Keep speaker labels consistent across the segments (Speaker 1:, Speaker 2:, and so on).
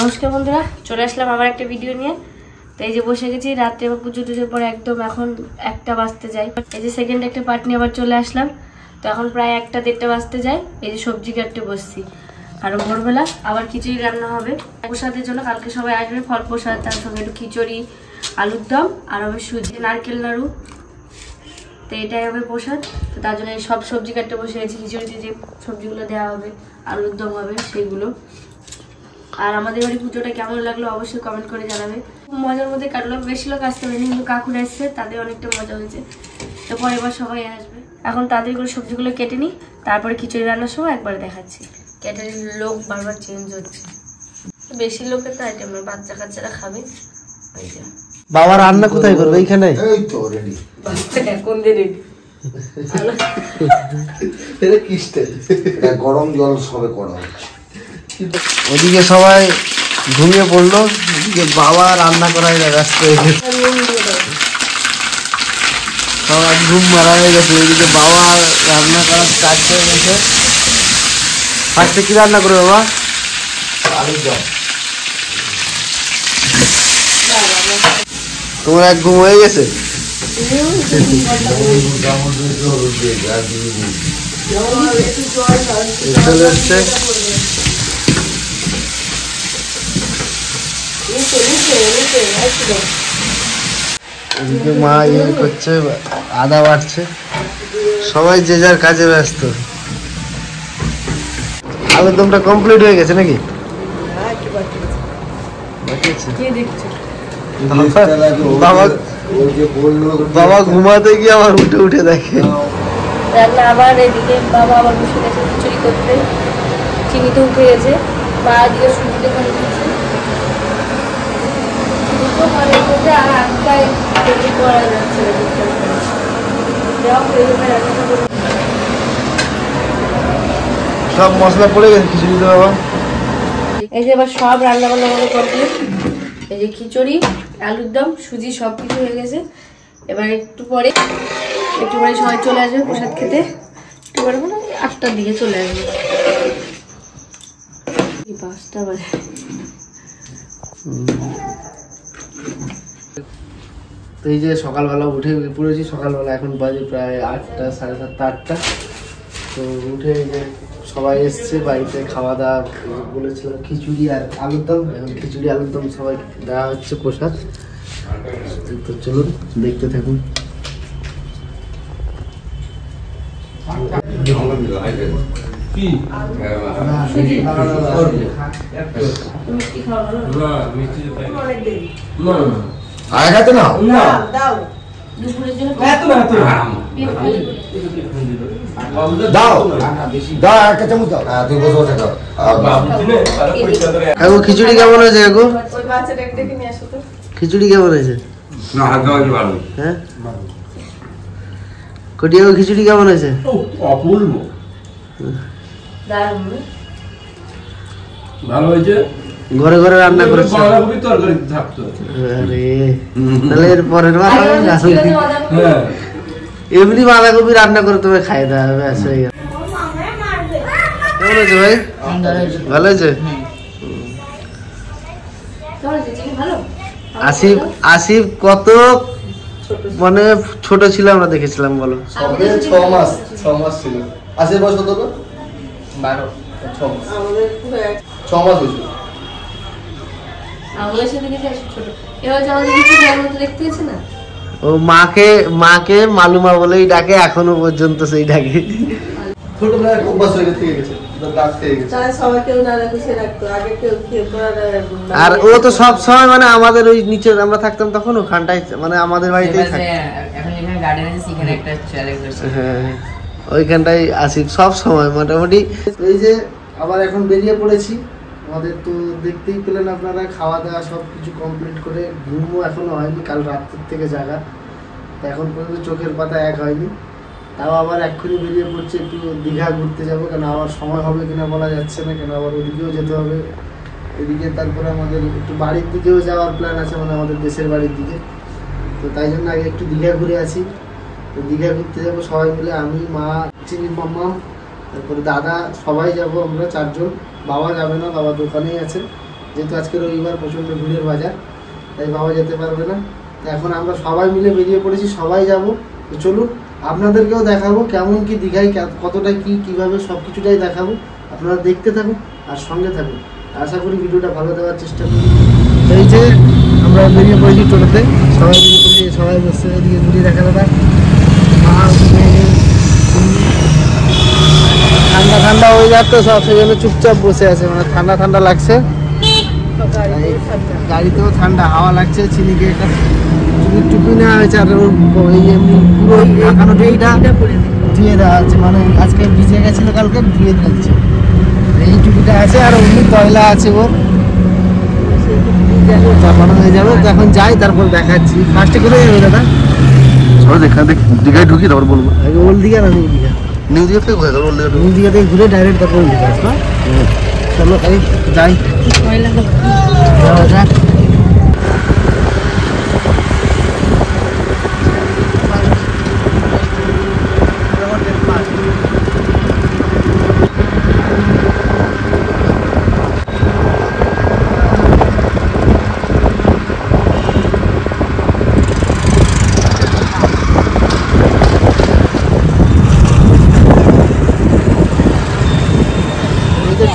Speaker 1: নমস্কার বন্ধুরা, চলে আসলাম আবার একটা ভিডিও নিয়ে। তো এই যে বসে গেছি, রাত্রে আবার পুজো টুজোর পরে একদম এখন 1টা বাজতে যায়। এই যে সেকেন্ড একটা পার্ট নিয়ে আবার চলে আসলাম। তো এখন প্রায় 1টা 1:30 বাজতে যায়। এই যে সবজি কাটতে বসছি, আর ভোরবেলা আবার খিচুড়ি রান্না হবে প্রসাদের জন্য। কালকে সবাই আসবে, ফল প্রসাদ, তার সঙ্গে একটু খিচুড়ি, আলুর দম, আর হবে সুজি নারকেল নাড়ু। তো এটাই হবে প্রসাদ। তো তার জন্য সব সবজি কাটতে বসে গেছি। খিচুড়িতে যে সবজিগুলো দেওয়া হবে, আলুর দম হবে সেইগুলো। আর আমাদের বাড়ি পুজোটা কেমন লাগলো অবশ্যই কমেন্ট করে জানাবে। মজার মধ্যে কাটলো, বেশি লোক আসতে পারেনি, কিন্তু কাকুরা এসছে, তাদের অনেকটা মজা হয়েছে। তো পরের বার সবাই আসবে। এখন তাদের করে সবজিগুলো কেটে নিই, তারপরে খিচুড়ি রান্নার সময় একবার দেখাচ্ছি। ক্যাটারিং লোক বারবার চেঞ্জ হচ্ছে, বেশি লোকের তো আইটেম নয়, বাচ্চা কাচ্চারা খাবে।
Speaker 2: বাবা রান্না কোথায় করবে? এইখানে?
Speaker 3: এই তো রেডি।
Speaker 1: কোন দিয়ে রেডি?
Speaker 3: এটা কি স্টাইল? এটা গরম জল সবে করা হচ্ছে।
Speaker 2: ওদিকে সবাই ঘুমিয়ে পড়লো, ওদিকে বাবা রান্না করাই ব্যস্ত হয়ে গেছে। সবাই ঘুম মারা হয়ে গেছে। ওইদিকে বাবা রান্না করা স্টার্ট করে গেছে। ফার্স্টে কি রান্না করবে বাবা?
Speaker 3: আলুর দম।
Speaker 2: তোমার এক ঘুম হয়ে গেছে? চলে এসছে এদিকে মা ইয়ে করছে, আদা বাড়ছে, সবাই যে যার কাজে ব্যস্ত। আলুর দমটা কমপ্লিট হয়ে গেছে নাকি? বাবা ঘুমাতে গিয়ে আবার উঠে উঠে দেখে
Speaker 1: রান্না। আবার এদিকে বাবা আবার বসে গেছে খিচুড়ি করতে, চিনিতে উঠে গেছে, মা দিয়ে সুজিতে করে দিচ্ছে।
Speaker 2: সব মশলা পড়ে গেছে খিচুড়িতে বাবা।
Speaker 1: এই যে এবার সব রান্না বান্না আমাদের কমপ্লিট। এই যে খিচুড়ি, আলুর দম, সুজি সব কিছু হয়ে গেছে। এবার একটু পরে সবাই চলে আসবে প্রসাদ খেতে। একটু পরে মানে 8টার দিকে চলে আসবে। 5টা বাজে।
Speaker 2: তো এই যে সকালবেলা উঠে পড়েছি, সকালবেলা এখন বাজে প্রায় 8টা, 7:30, 8টা। তো উঠে এই যে সবাই এসছে বাড়িতে, খাওয়া দাওয়া বলেছিলাম খিচুড়ি আর আলুর দম। এখন খিচুড়ি আলুর দম সবাই দেওয়া হচ্ছে প্রসাদ। তো চলুন দেখতে থাকুন।
Speaker 3: আগাতে না
Speaker 1: দুপুরের জন্য
Speaker 3: দাও দাও, একটা চামচ দাও। তুই বসে বসে খাও।
Speaker 2: কাকু খিচুড়ি কেমন হয়েছে? কাকু খিচুড়ি কেমন হয়েছে? হ্যাঁ কটিয়া খিচুড়ি কেমন হয়েছে?
Speaker 4: অপূর্ব, ভালো হয়েছে।
Speaker 2: ঘরে ঘরে রান্না করেছে।
Speaker 4: বাঁধাকপি তরকারি থাকতো।
Speaker 2: আরে তাহলে এর পরের বার এমনি বাঁধাকপি রান্না করে তুমি খাই দেওয়া হবে। কেমন হয়েছে ভাই? ভালো হয়েছে। আসিফ কত মানে ছোট ছিল আমরা দেখেছিলাম, বলো?
Speaker 3: 6 মাস ছিল। আসিফ বয়স কত? 12। 6 মাস হয়েছিল।
Speaker 2: ও মাকে মালুমা বলেই ডাকে এখনো পর্যন্ত, সেই ডাকে।
Speaker 3: ছোটবেলায় অভ্যাস হয়ে গেছে, দাঁত খেয়ে গেছে।
Speaker 2: আর ও তো সব সময় মানে আমাদের ওই নিচে আমরা থাকতাম তখন ওখানটায়, মানে আমাদের বাড়িতেই থাকতো। হ্যাঁ ওইখানটাই আসি সব সময় মোটামুটি। এই যে আবার এখন বেরিয়ে পড়েছি। আমাদের তো দেখতেই পেলেন আপনারা, খাওয়া দাওয়া সব কিছু কমপ্লিট করে, ঘুমও এখনো হয়নি, কাল রাত্রের থেকে জাগা, এখন পর্যন্ত চোখের পাতা এক হয়নি। তাও আবার এক্ষুনি বেরিয়ে পড়ছে একটু দীঘা ঘুরতে যাবো, কেন আবার সময় হবে কিনা বলা যাচ্ছে না, কেন আবার ওদিকেও যেতে হবে। এদিকে তারপরে আমাদের একটু বাড়ির দিকেও যাওয়ার প্ল্যান আছে, মানে আমাদের দেশের বাড়ির দিকে। তো তাই জন্য আগে একটু দীঘা ঘুরে আসি। তো দীঘা ঘুরতে যাবো সবাই মিলে, আমি, মা, চিনির মাম্মা, তারপরে দাদা, সবাই যাব আমরা 4 জন। বাবা যাবে না, বাবা দোকানেই আছে। যেহেতু আজকে রবিবার প্রচণ্ড ভিড়ের বাজার, তাই বাবা যেতে পারবে না। এখন আমরা সবাই মিলে বেরিয়ে পড়েছি, সবাই যাব। তো চলুন আপনাদেরকেও দেখাবো কেমন কি দীঘায় কতটা কি কীভাবে সব কিছুটাই দেখাবো। আপনারা দেখতে থাকুন আর সঙ্গে থাকুন, আশা করি ভিডিওটা ভালো দেওয়ার চেষ্টা করি। এই যে আমরা বেরিয়ে পড়েছি টোটোতে, সবাই বেরিয়ে পড়েছি, সবাই বসে এদিকে ঘুরিয়ে দেখা দাদা। ঠান্ডা ঠান্ডা ওয়েদার তো সব, সেই জন্য চুপচাপ বসে আছে, মানে ঠান্ডা ঠান্ডা লাগছে। গাড়িতেও ঠান্ডা হাওয়া লাগছে। চিনিকে একটা টুপি নেওয়া হয়েছে, আর এমনি পুরো ঢাকানো টুপিটা ধুয়ে দেওয়া হচ্ছে, মানে আজকে ভিজে গেছিল কালকে ধুয়ে দিচ্ছে। এই টুপিটা আছে আর অমনি কয়লা আছে ওর, চাপানো হয়ে যাবে। তো এখন যাই, তারপর দেখাচ্ছি। ফার্স্টে করে যাবে দাদা, দীঘায় ঢুকি, তারপর বলবো ওল্ড দীঘা না নিউ দীঘা। নিউ দীঘা থেকে ঘুরে নিউ দীঘা থেকে ঘুরে ডাইরেক্ট তারপর ওল্ড দীঘা আসবা। চলো তাই যাই।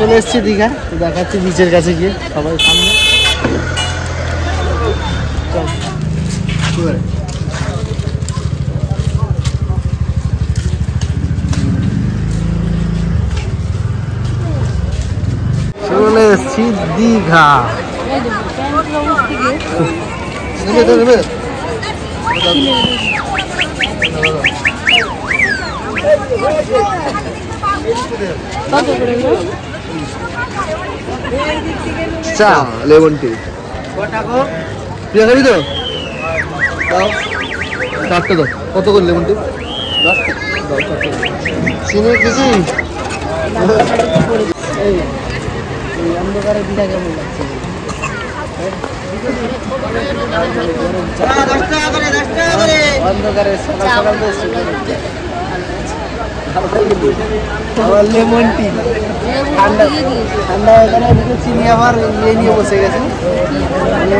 Speaker 2: চলে এসেছি দীঘা, দেখাচ্ছি বিচের কাছে গিয়ে সবাই সামনে। চলে এসেছি দীঘা। চা লেমন টি প্রিয়া খাবি তো? দাও চারটে দাও। কত করে লেমন টি? চিনি কিছু অন্ধকারে দিঘা কেমন লাগছে? অন্ধকারে সকাল সকাল তো লেমন টি ঠান্ডা ঠান্ডা এখানে চিনি আবার ইয়ে নিয়ে বসে গেছে। মানে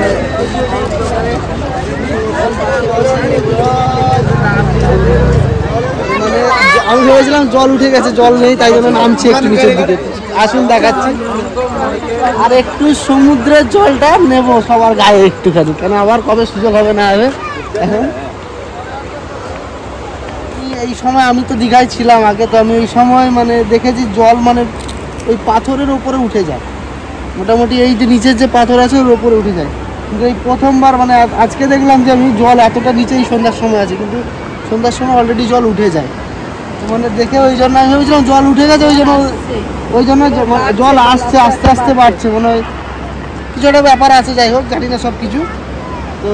Speaker 2: আমি ভেবেছিলাম জল উঠে গেছে, জল নেই, তাই জন্য নামছি একটু নিচের দিকে। আসুন দেখাচ্ছি। আর একটু সমুদ্রের জলটা নেবো সবার গায়ে একটুখানি, কেন আবার কবে সুযোগ হবে না হবে। এখন এই সময় আমি তো দীঘায় ছিলাম আগে, তো আমি এই সময় মানে দেখেছি জল মানে ওই পাথরের ওপরে উঠে যায়, মোটামুটি এই যে নিচের যে পাথর আছে ওর ওপরে উঠে যায়। কিন্তু এই প্রথমবার মানে আজকে দেখলাম যে আমি জল এতটা নিচেই সন্ধ্যার সময় আছে, কিন্তু সন্ধ্যার সময় অলরেডি জল উঠে যায়। তো মানে দেখে ওই জন্য আমি ভেবেছিলাম জল উঠে গেছে, ওই জন্য জল আসছে, আস্তে আস্তে বাড়ছে, মনে হয় কিছু একটা ব্যাপার আছে। যাই হোক জানি না সব কিছু, তো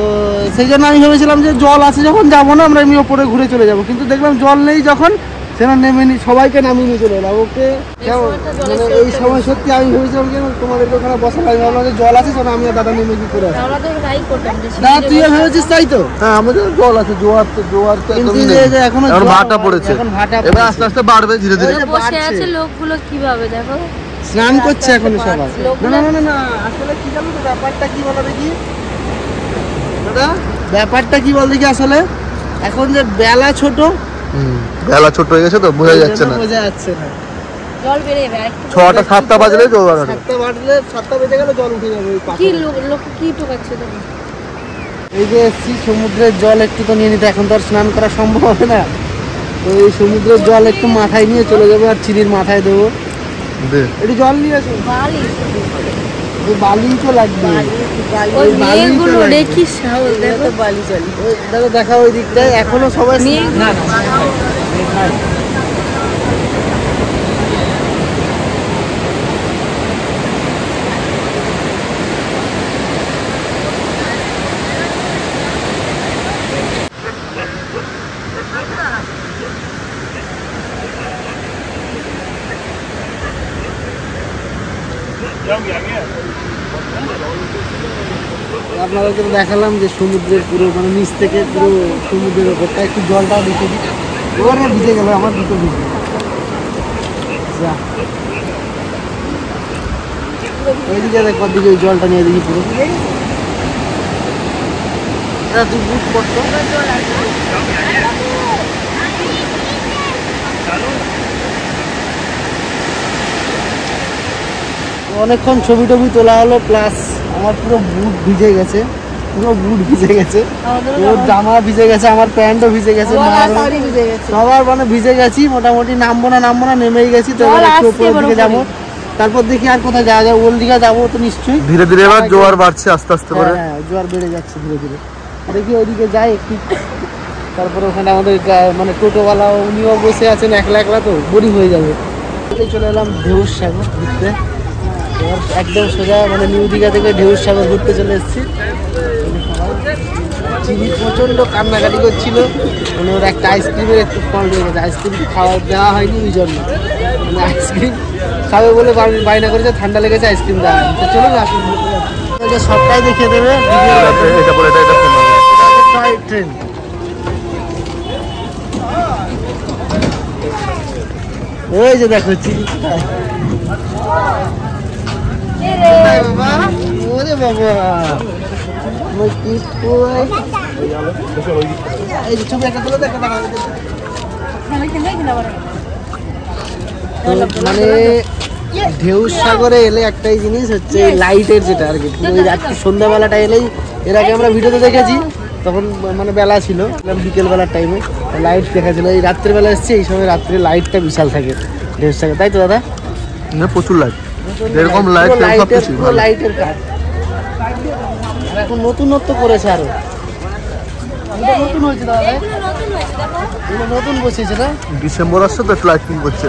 Speaker 2: সেই জন্য আমি ভেবেছিলাম যে জল আছে যখন যাবো না, আমরা এমনি ওপরে ঘুরে চলে যাবো। কিন্তু দেখলাম জল নেই যখন, সেখানে নেমে সবাইকে নামিয়ে নিয়ে চলে এলাম। ওকে মানে এই সময় সত্যি আমি ভেবেছিলাম যে তোমাদের ওখানে বসালাম, আমি ভাবলাম যে জল আছে, তখন আমি আর দাদা নেমে কি করে আসি। দাদা তুইও ভেবেছিস তাই তো? হ্যাঁ আমাদের জল আছে, জোয়ার তো কিন্তু এখনো ভাটা পড়েছে, এখন ভাটা এবার আস্তে আস্তে বাড়বে ধীরে ধীরে।
Speaker 1: বসে আছে লোকগুলো কিভাবে দেখো
Speaker 2: স্নান করছে এখন সবাই। না না না না আসলে কি জানো তো ব্যাপারটা কি বলো দেখি দাদা, ব্যাপারটা কি বল দেখি। আসলে এখন যে বেলা ছোট, বেলা ছোট হয়ে গেছে তো বোঝা যাচ্ছে না,
Speaker 1: জল বেড়ে যাবে।
Speaker 2: 6টা 7টা বাজলে জল বাড়বে, 7টা বাজলে 7টা বেজে গেলে জল উঠে যাবে।
Speaker 1: কি লোক কি টোকাচ্ছে তো?
Speaker 2: এই যে এসছি সমুদ্রের জল একটু তো নিয়ে নিতে, এখন তো আর স্নান করা সম্ভব হবে না, তো এই সমুদ্রের জল একটু মাথায় নিয়ে চলে যাবো আর চিনির মাথায় দেবো। একটু জল নিয়ে আসুন। বালি তো লাগবে, দেখা ওই দিকটায় এখনো সবাই আপনাদেরকে দেখালাম যে সমুদ্রের পুরো মানে নিচ থেকে পুরো সমুদ্রের ওপরটা একটু জলটা দেখে দিই। ওর ভিজে গেল, আমার দুটো ভিজে। ওইদিকে দেখ ওদিকে ওই জলটা নিয়ে দেখি পুরো তুই বুট করতো অনেকক্ষণ ছবি টবি তোলা হলো প্লাস আমার পুরো বুট ভিজে গেছে ওর জামা ভিজে গেছে আমার প্যান্টও ভিজে গেছে সবার মানে ভিজে গেছি মোটামুটি নামবো না নেমেই গেছি তো একটু উপরের দিকে যাবো তারপর দেখি আর কোথায় যাওয়া যায় ওল দিকে যাবো তো নিশ্চয়ই
Speaker 3: ধীরে ধীরে এবার জোয়ার বাড়ছে আস্তে আস্তে করে
Speaker 2: হ্যাঁ জোয়ার বেড়ে যাচ্ছে ধীরে ধীরে দেখি ওইদিকে যাই একটু তারপরে ওখানে আমাদের মানে টোটোওয়ালা উনিও বসে আছেন একলা তো বোরিং হয়ে যাবে চলে এলাম ঢেউর সাগর ঘুরতে এবার একদম সোজা মানে নিউ দীঘা থেকে ঢেউর সাগর ঘুরতে চলে এসেছি চিনি প্রচণ্ড কান্নাকাটি করছিল মানে ওর একটা আইসক্রিমের একটু ফল হয়ে গেছে আইসক্রিম খাওয়া দেওয়া হয়নি ওই জন্য মানে আইসক্রিম খাবে বলে বায়না করেছে ঠান্ডা লেগেছে আইসক্রিম দেওয়া হয়নি তো চলো সবটাই দেখিয়ে দেবে টয় ট্রেন ওই যে দেখো চিনি বাবা ওরে বাবা মানে ঢেউ সাগরে এলে একটাই জিনিস হচ্ছে লাইটের যেটা আর কি ওই রাত্রি সন্ধ্যাবেলাটা এলেই এর আগে আমরা ভিডিওতে দেখেছি তখন মানে বেলা ছিল বিকেল বেলার টাইমে লাইট দেখা ছিল এই রাত্রের বেলা এসছে এই সময় রাত্রে লাইটটা বিশাল থাকে ঢেউ সাগর তাই তো দাদা
Speaker 3: প্রচুর লাইট এরকম
Speaker 2: লাইটের কাজ এখন নতুনত্ব করেছে আরো নতুন হয়েছে দাদা নতুন বসেছে না
Speaker 3: ডিসেম্বর আসছে তো লাইটিং করছে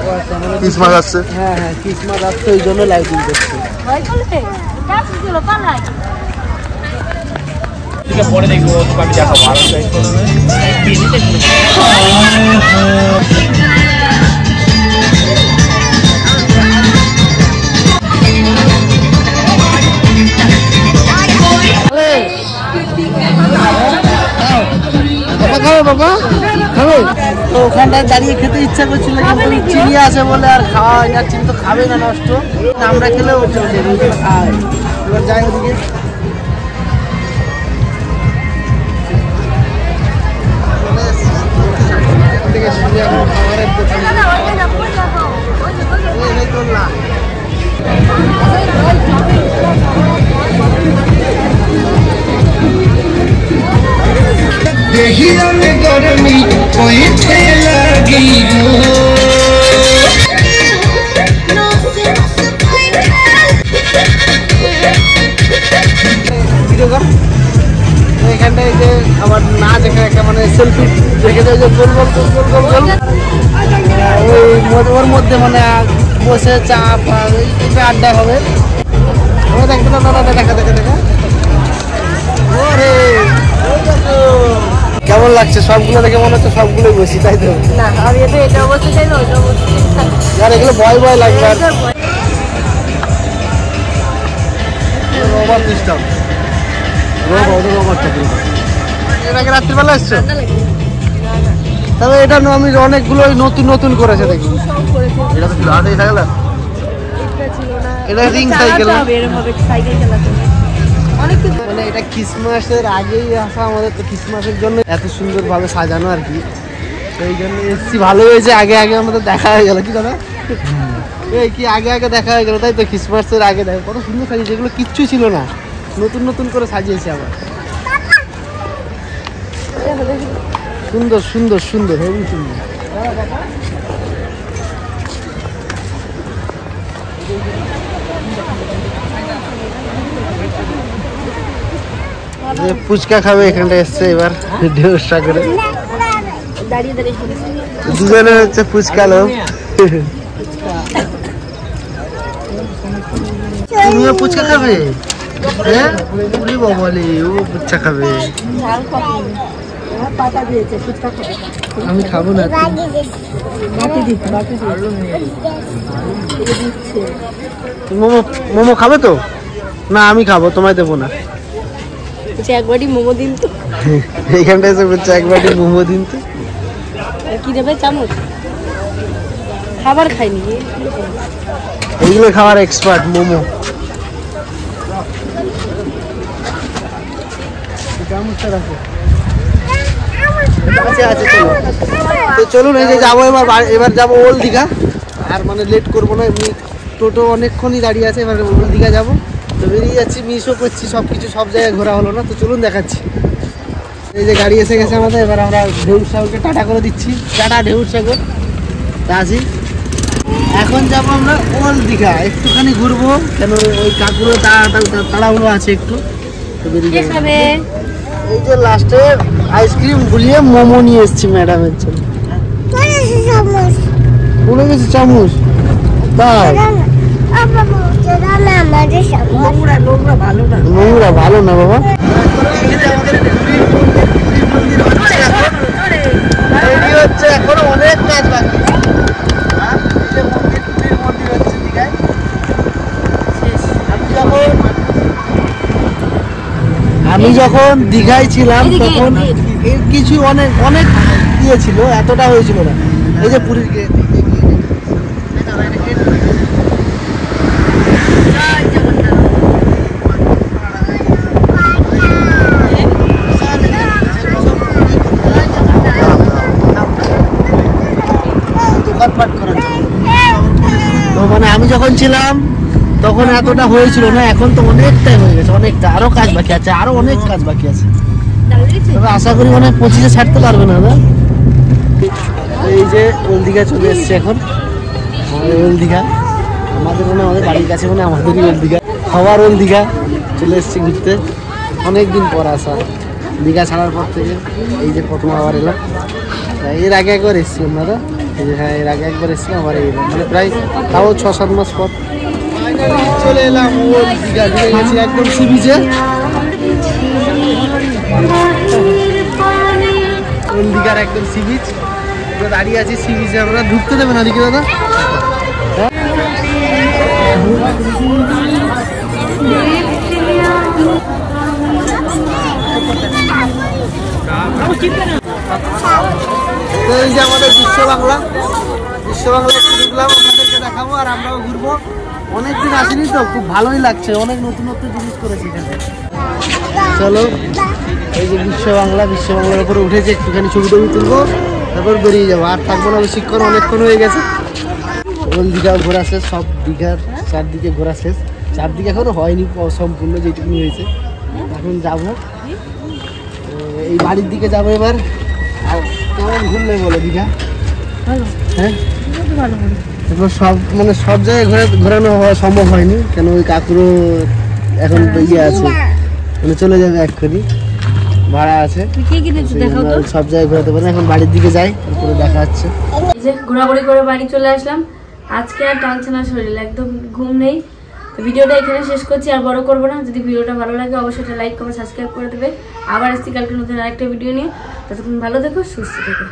Speaker 3: ক্রিসমাস আসছে
Speaker 2: হ্যাঁ ক্রিসমাস আসছে ওই জন্য লাইটিং করছে
Speaker 5: পরে দেখবো আমি দেখাবো
Speaker 2: বাবা খাবে তো ওখানটায় দাঁড়িয়ে খেতে ইচ্ছা করছিল কিন্তু চিনি আছে বলে আর খাওয়া হয় না চিনি তো খাবে না নষ্ট আমরা খেলেও চলছে খাই এবার যাই ওদিকে খাবারের
Speaker 6: गर्मी कोई लगी
Speaker 2: এখানটায় যে আমার নাচ এখানে একটা মানে সেলফি দেখে যায় যে গোল গোল ওর মধ্যে মানে বসে চা আড্ডা হবে দেখবে না দাদা দেখা ওরে কেমন লাগছে সবগুলো দেখে মনে হচ্ছে সবগুলোই বসি তাই তো
Speaker 1: না আমি এটা বলতে চাই না ওইটা বলতে চাই
Speaker 2: আর এগুলো ভয় লাগবে আর রবার সিস্টেম এর আগে রাত্রিবেলা এসছো তবে এটা আমি অনেকগুলো নতুন করেছে দেখি
Speaker 3: এটা তো আগে থাকে না
Speaker 2: এটা রিং সাইকেল
Speaker 1: মানে
Speaker 2: এটা ক্রিসমাসের আগেই আসা আমাদের তো ক্রিসমাসের জন্য এত সুন্দরভাবে সাজানো আর কি সেই জন্য এসছি ভালো হয়েছে আগে আমাদের দেখা হয়ে গেল কি দাদা এই কি আগে দেখা হয়ে গেল তাই তো ক্রিসমাসের আগে দেখো কত সুন্দর সাজিয়েছে এগুলো কিচ্ছুই ছিল না নতুন করে সাজিয়েছে আবার সুন্দর হেভি সুন্দর ফুচকা খাবে এখানটা এসছে এবার ঢেউর সাগরে দুজনে হচ্ছে ফুচকা লোক তুমিও ফুচকা খাবে হ্যাঁ বলে ও ফুচকা খাবে আমি খাবো না মোমো খাবে তো না আমি খাবো তোমায় দেবো না
Speaker 1: একবারই মোমো দিন তো
Speaker 2: এইখানটা এসে বলছে একবারই মোমো দিন তো
Speaker 1: কি দেবে চামচ খাবার খাইনি
Speaker 2: এইগুলো খাওয়ার এক্সপার্ট মোমো তো চলুন এই যে যাবো এবার যাবো ওল্ড দীঘা। আর মানে লেট করবো না, এমনি টোটো অনেকক্ষণই দাঁড়িয়ে আছে, এবার ওল্ড দীঘা যাবো। তো বেরিয়ে যাচ্ছি, মিসও করছি, সব কিছু সব জায়গায় ঘোরা হলো না। তো চলুন দেখাচ্ছি। এই যে গাড়ি এসে গেছে আমাদের, এবার আমরা ঢেউর সাগরকে টাটা করে দিচ্ছি। টাটা ঢেউর সাগর। তা আসি, এখন যাবো আমরা ওল্ড দীঘা, একটুখানি ঘুরবো, কেন ওই কাকুরও তাড়াহুড়ো আছে একটু। তো বেরিয়ে যাবো। এই যে লাস্টে আইসক্রিম গুলিয়ে মোমো নিয়ে এসেছি ম্যাডামের জন্য। ভুলে গেছি চামচ। তাই নোংরা ভালো না বাবা। হচ্ছে এখনো অনেক কাজ বাকি। আমি যখন দীঘায় ছিলাম তখন এর কিছু অনেক অনেক দিয়েছিল, এতটা হয়েছিল না। এই যে পুরীর গেট, দোকানপাট করার জন্য। তো মানে আমি যখন ছিলাম তখন এতটা হয়েছিল না, এখন তো অনেকটাই হয়ে গেছে, অনেকটা। আরো কাজ বাকি আছে, আরো অনেক কাজ বাকি আছে। তবে আশা করি মানে 25-এ ছাড়তে পারবে না দাদা। এই যে ওল্ড দীঘা চলে এসছে এখন, ওল্ড দীঘা আমাদের মানে আমাদের বাড়ির কাছে, মানে আমাদেরই ওল্ড দীঘা, খাবার ওল্ড দীঘা চলে এসছি ঘুরতে। অনেকদিন পর আসা, দীঘা ছাড়ার পর থেকে এই যে প্রথম আবার এলাম। এর আগে একবার এসছি আপনারা, এই যে হ্যাঁ এর আগে একবার এসছিলাম, আবার এই মানে প্রায় তাও 6-7 মাস পর চলে এলাম ওল্ড দীঘা। ঘুরে গেছি একদম সি বিচে, ওল্ড দীঘার একদম সি বিচ। দাঁড়িয়ে আছি সি বিচে, আমরা ঢুকতে দেবে না দিকে দাদা। এই যে আমাদের বিশ্ব বাংলা একটু ঢুকলাম, আপনাদেরকে দেখাবো আর আমরাও ঘুরবো। অনেকদিন আসিনি তো, খুব ভালোই লাগছে, অনেক নতুন জিনিস করেছি এখানে। চলো এই যে বিশ্ব বাংলার উপরে উঠেছে, একটুখানি ছবি তুলবো, তারপর বেরিয়ে যাবো। আর থাকবো না বেশিক্ষণ, অনেকক্ষণ হয়ে গেছে। ওল্ড দীঘাও ঘোরা শেষ, সব দীঘার চারদিকে ঘোরা শেষ। চারদিকে এখনো হয়নি সম্পূর্ণ, যেটুকুনি হয়েছে। এখন যাবো এই বাড়ির দিকে যাবো এবার। আর কেমন ঘুরলে বলো দীঘা? হ্যাঁ এবার সব মানে সব জায়গায় ঘোরানো হওয়া সম্ভব হয়নি, কেন ওই কাকুরও এখন ইয়ে আছে, মানে চলে যাবে এক্ষুনি, ভাড়া আছে, সব জায়গায় ঘোরাতে পারে। এখন বাড়ির দিকে যাই, তারপরে দেখা যাচ্ছে।
Speaker 1: ঘোরাঘুরি করে বাড়ি চলে আসলাম। আজকে আর টানছে না শরীর, একদম ঘুম নেই। তো ভিডিওটা এখানে শেষ করছি, আর বড় করবো না। যদি ভিডিওটা ভালো লাগে অবশ্যই লাইক কমেন্ট সাবস্ক্রাইব করে দেবে। আবার আসছি কালকে নতুন আরেকটা ভিডিও নিয়ে। ততক্ষণ ভালো থেকো, সুস্থ থেকো।